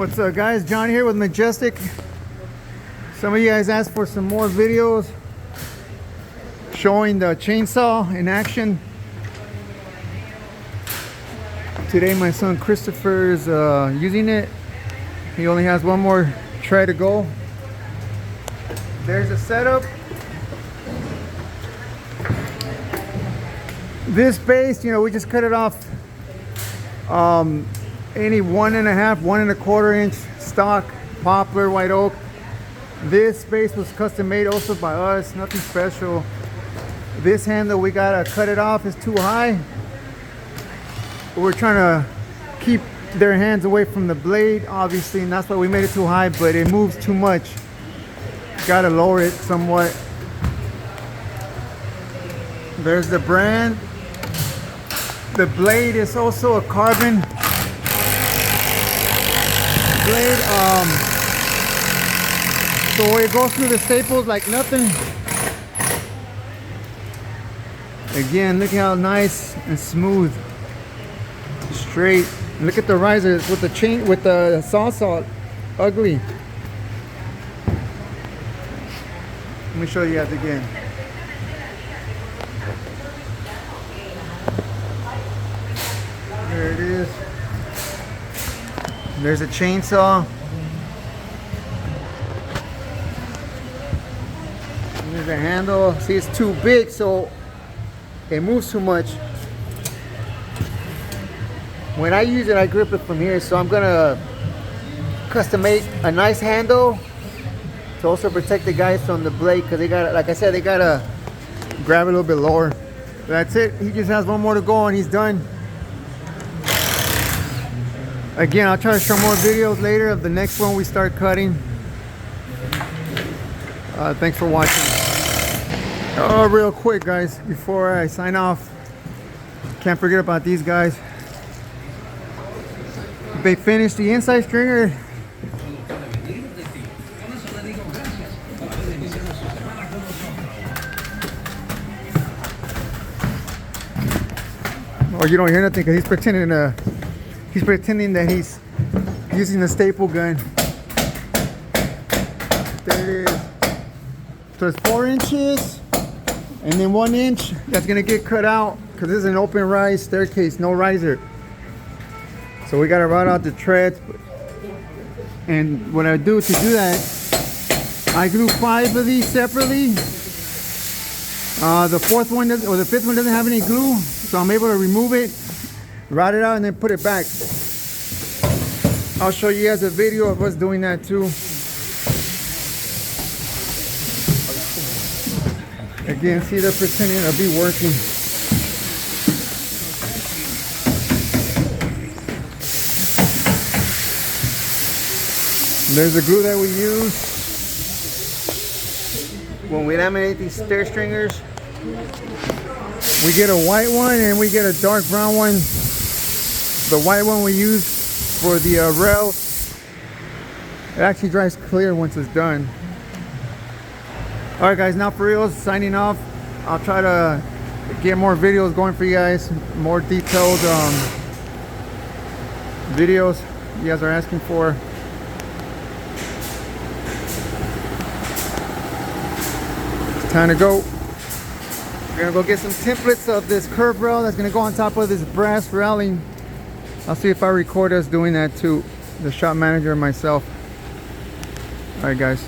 What's up, guys? John here with Majestic. Some of you guys asked for some more videos showing the chainsaw in action. Today my son Christopher is using it. He only has one more try to go. There's a setup. This base, we just cut it off any 1.5, 1.25 inch stock poplar white oak. This base was custom made also by us, nothing special. This handle, we gotta cut it off, it's too high. We're trying to keep their hands away from the blade, obviously, and that's why we made it too high, but it moves too much. Gotta lower it somewhat. There's the brand. The blade is also a carbon blade. So it goes through the staples like nothing. Again, look how nice and smooth, straight. Look at the risers with the chain, with the saw ugly. Let me show you guys again. There it is. There's a chainsaw. There's a handle. See, it's too big, so it moves too much. When I use it, I grip it from here, so I'm gonna custom make a nice handle to also protect the guys from the blade, because they gotta, like I said, they gotta grab it a little bit lower. That's it. He just has one more to go and he's done. Again, I'll try to show more videos later of the next one we start cutting. Thanks for watching. Oh, real quick, guys, before I sign off, can't forget about these guys. They finished the inside stringer. Oh, you don't hear nothing because he's pretending that he's using the staple gun. There it is. So it's 4 inches and then 1 inch that's gonna get cut out because this is an open rise staircase, no riser. So we gotta route out the treads. And what I do to do that, I glue 5 of these separately. The 4th one doesn't, or the 5th one doesn't have any glue, so I'm able to remove it, route it out, and then put it back. I'll show you guys a video of us doing that too. Again, see, they're pretending to be working. There's the glue that we use when we laminate these stair stringers. We get a white one and we get a dark brown one. The white one we use for the rail. It actually dries clear once it's done. Alright guys, now for real, signing off. I'll try to get more videos going for you guys, more detailed videos you guys are asking for. It's time to go. We're gonna go get some templates of this curb rail that's gonna go on top of this brass railing. I'll see if I record us doing that too, the shop manager and myself. Alright guys.